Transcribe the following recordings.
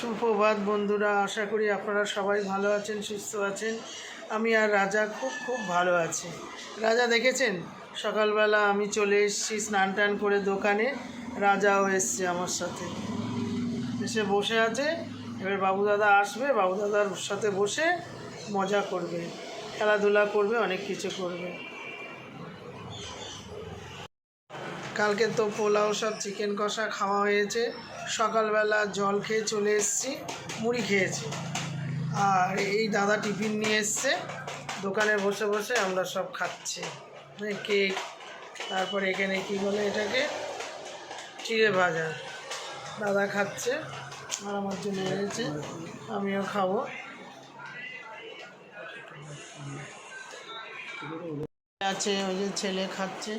সুপ্রভাত বন্ধুরা, আশা করি আপনারা সবাই ভালো আছেন, সুস্থ আছেন। আমি আর রাজা খুব খুব ভালো আছি। রাজা দেখেছেন, সকালবেলা আমি চলে এসেছি স্নান টান করে দোকানে, রাজাও এসছে আমার সাথে, এসে বসে আছে। এবার বাবু দাদা আসবে, বাবু দাদার সাথে বসে মজা করবে, খেলাধুলা করবে, অনেক কিছু করবে। কালকে তো পোলাও সব চিকেন কষা খাওয়া হয়েছে। সকালবেলা জল খেয়ে চলে এসেছি, মুড়ি খেয়েছি। আর এই দাদা টিফিন নিয়ে এসছে, দোকানে বসে বসে আমরা সব খাচ্ছি। কেক, তারপরে এখানে কি বলে এটাকে, চিড়ে ভাজা দাদা খাচ্ছে আর আমার জন্য এনেছে, আমিও খাবো। আছে ওই যে ছেলে খাচ্ছে,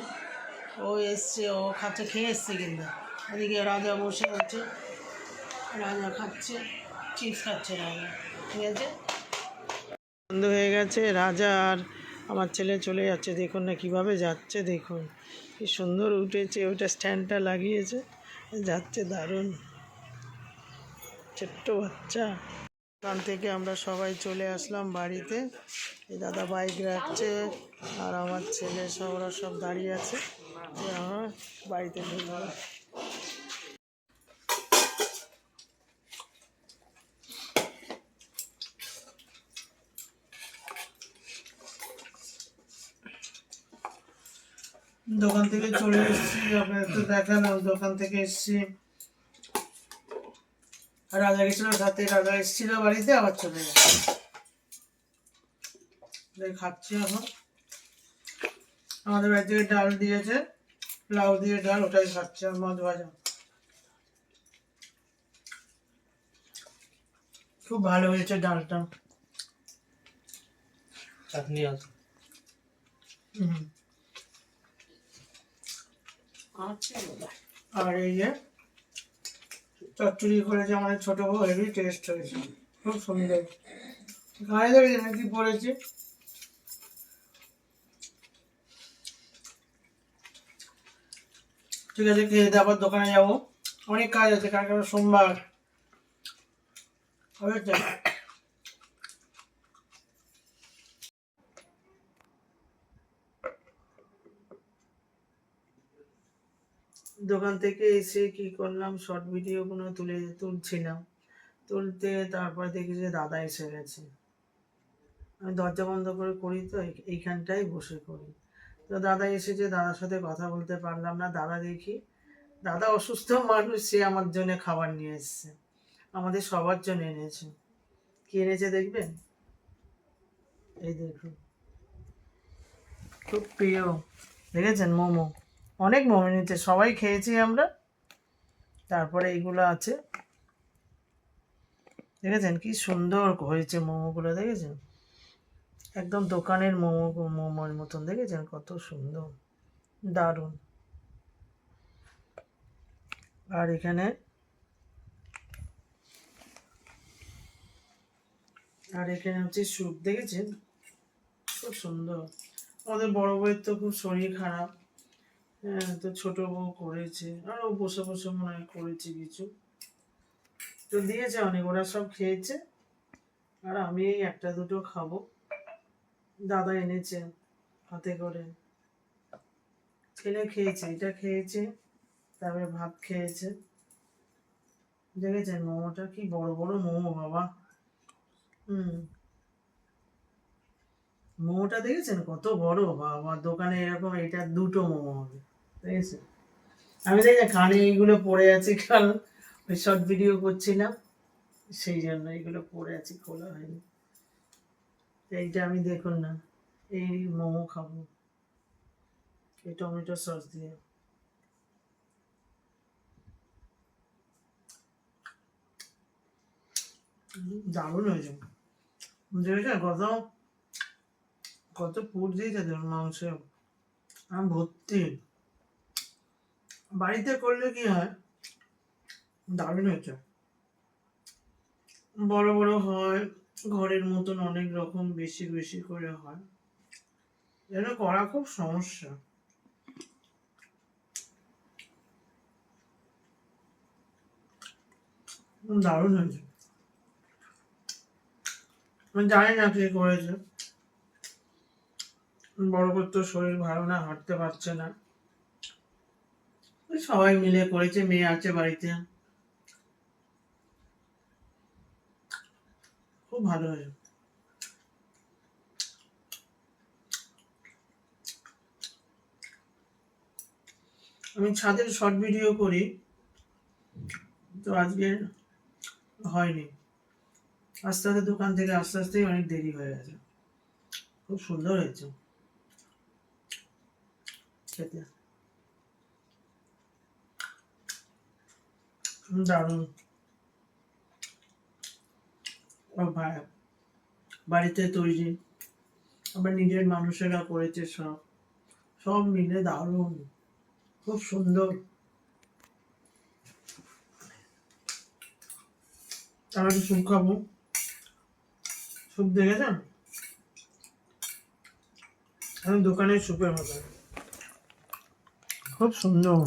ও এসছে, ও খাচ্ছে, খেয়ে এসছে। কিন্তু এদিকে রাজা বসে আছে, রাজা খাচ্ছে, চিপস খাচ্ছে রাজা, ঠিক আছে। বন্ধ হয়ে গেছে, রাজা আর আমার ছেলে চলে যাচ্ছে। দেখুন না কীভাবে যাচ্ছে, দেখুন কি সুন্দর উঠেছে, ওইটা স্ট্যান্ডটা লাগিয়েছে, যাচ্ছে দারুণ, ছোট্ট বাচ্চা। ওখান থেকে আমরা সবাই চলে আসলাম বাড়িতে। এই দাদা বাইক রাখছে আর আমার ছেলে সব, ওরা সব দাঁড়িয়ে আছে। আমরা বাড়িতে ঢুকবো। দোকান থেকে চলে এসেছি, আপনাদের তো দেখালাম, দোকান থেকে এসেছি। রাজা গেছিল সাথে, রাজা এসেছিল বাড়িতে, আবার চলে গেছে। খাচ্ছি এখন। আমাদের বাড়ি থেকে ডাল দিয়েছে, লাউ দিয়ে ডাল, ওটাই খাচ্ছে, আর মাছ ভাজা। খুব ভালো হয়েছে ডালটা। চাটনি আছে। আর এই যে চচ্চড়ি করেছে আমাদের ছোট বউ, হেভি টেস্ট হয়েছে, খুব সুন্দর। গায়ে দেখেছি নাকি পড়েছে। ঠিক আছে, খেয়ে দিয়ে আবার দোকানে যাবো, অনেক কাজ আছে, কালকে সোমবার হয়েছে। দোকান থেকে এসে কি করলাম, শর্ট ভিডিওগুলো তুলছিলাম, তুলতে তারপর দেখি যে দাদা এসে গেছে। আমি দরজা বন্ধ করে করি, তো এইখানটাই বসে করি। তো দাদা এসেছে, দাদার সাথে কথা বলতে পারলাম না। দাদা দেখি, দাদা অসুস্থ মানুষ, সে আমার জন্য খাবার নিয়ে এসছে, আমাদের সবার জন্য এনেছে। কি এনেছে দেখবেন, এই দেখুন, খুব প্রিয়, দেখেছেন, মোমো। অনেক মোমো নিতে, সবাই খেয়েছি আমরা। তারপরে এইগুলো আছে, দেখেছেন কি সুন্দর হয়েছে মোমোগুলো, দেখেছেন একদম দোকানের মোমোর মতন, দেখেছেন কত সুন্দর, দারুণ। আর এখানে হচ্ছে স্যুপ, দেখেছেন খুব সুন্দর। আমাদের বড় বউয়ের তো খুব শরীর খারাপ, হ্যাঁ, তো ছোট বউ করেছে, আর ও বসে বসে মনে হয় করেছে কিছু, তো দিয়েছে অনেক, ওরা সব খেয়েছে। আর আমি এই একটা দুটো খাবো, দাদা এনেছে হাতে করে। ছেলে খেয়েছে, এটা খেয়েছে, তারপরে ভাত খেয়েছে। দেখেছেন মোমোটা, কি বড় বড় মোমো বাবা। মোমোটা দেখেছেন কত বড় বাবা, দোকানে এরকম এটা দুটো মোমো হবে, দেখেছেন। আমি দেখি কানে এইগুলো পড়ে আছে, কারণ ওই শর্ট ভিডিও করছিলাম, সেই জন্য এইগুলো পড়ে আছে, খোলা হয়নি। এইটা আমি দেখুন না, এই মোমো খাবো এই টমেটো সস দিয়ে। দারুণ হয়েছে, দেখেছেন কত কত পুর দিয়েছে ধরুন মাংসে, আমি ভর্তি। বাড়িতে করলে কি হয়, দারুণ হয়েছে, বড় বড় হয়, ঘরের মতন অনেক রকম বেশি বেশি করে হয়, যেন করা খুব সমস্যা। দারুণ হয়েছে। আমি জানি না কি করেছে। বড় করতে শরীর ভালো না, হাঁটতে পারছে না। ওই সবাই মিলে করেছে, মেয়ে আছে বাড়িতে। খুব ভালো হয়েছে। আমি ছাদের শর্ট ভিডিও করি, তো আজকে হয়নি। আস্তে আস্তে দোকান থেকে আস্তে আস্তেই অনেক দেরি হয়ে গেছে। খুব সুন্দর হয়েছে খেতে, দারুণ। বাড়িতে তৈরি, আবার নিজের মানুষেরা করেছে, সব সব মিলে দারুণ, খুব সুন্দর। আমি একটু স্যুপ খাবো। স্যুপ দেখেছেন? আমি দোকানের স্যুপের মতো, খুব সুন্দর,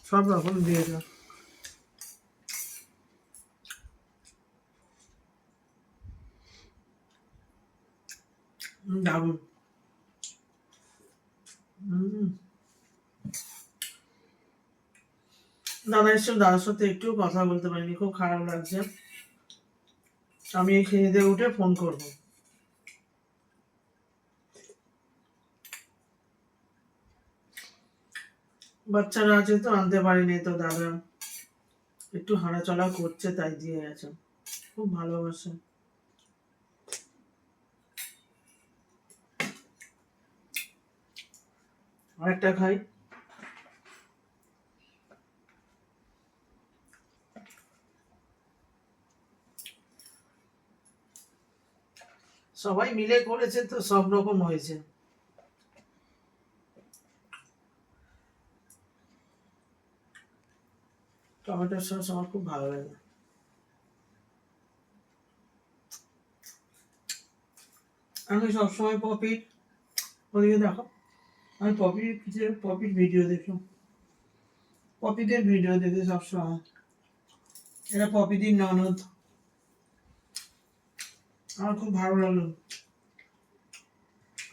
সব রকম দিয়েছে। দারুণ। দাদা এসেছিল, দাদার সাথে একটু কথা বলতে পারিনি, খুব খারাপ লাগছে। আমি এই খেয়ে দিয়ে উঠে ফোন করবো। বাচ্চারা আছে তো, আনতে পারিনি, তো দাদা একটু হাঁটাচলা করছে তাই দিয়ে গেছে। খুব ভালোবাসে। আরেকটা খাই। সবাই মিলে করেছে তো সব রকম হয়েছে। টমেটোর সস আমার খুব ভালো লাগে। আমি সবসময় পপির, ওদিকে দেখো, আমি পপির ভিডিও দেখি, পপিদের ভিডিও দেখি সবসময়। এটা পপিদির ননদ, আমার খুব ভালো লাগলো।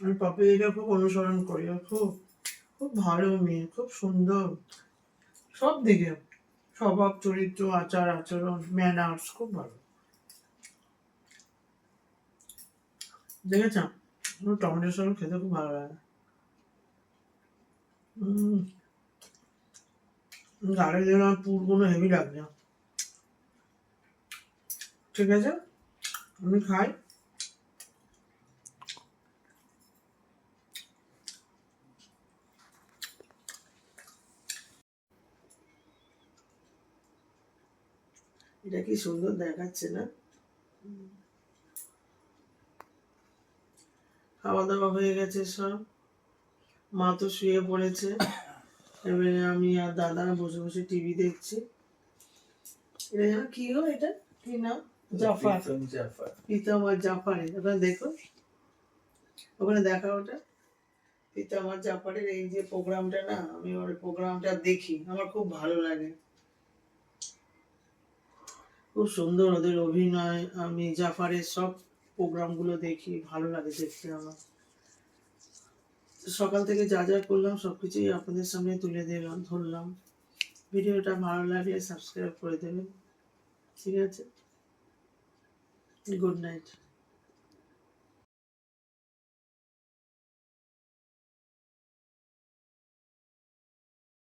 আমি পপিদিকে খুব অনুসরণ করি, আর খুব খুব ভালো মেয়ে, খুব সুন্দর সব দিকে, স্বভাব চরিত্র আচার আচরণ ম্যানার্স খুব ভালো। দেখেছ, আমার টমেটোর সঙ্গে খেতে খুব ভালো লাগে। গাড়ি দিলে আমার পুরগুলো হেভি লাগছে। ঠিক আছে, আমি খাই। এটা কি সুন্দর দেখাচ্ছে না? খাওয়া দাওয়া হয়ে গেছে সব, মা তো শুয়ে পড়েছে, এবারে আমি আর দাদা বসে বসে টিভি দেখছি। এটা যেন কি গো, এটা কি নাম? জাফর, প্রীতম আর জাফারের, ওখানে দেখো, ওখানে দেখা ওটা প্রীতম আর জাফারের এই যে প্রোগ্রামটা না, আমি ওর প্রোগ্রামটা দেখি, আমার খুব ভালো লাগে। খুব সুন্দর ওদের অভিনয়, আমি জাফারের সব প্রোগ্রামগুলো দেখি, ভালো লাগে দেখতে আমার। সকাল থেকে যা যা করলাম সবকিছুই আপনাদের সামনে তুলে দিলাম, ধরলাম। ভিডিওটা ভালো লাগলে সাবস্ক্রাইব করে দেবেন। ঠিক আছে, গুড নাইট।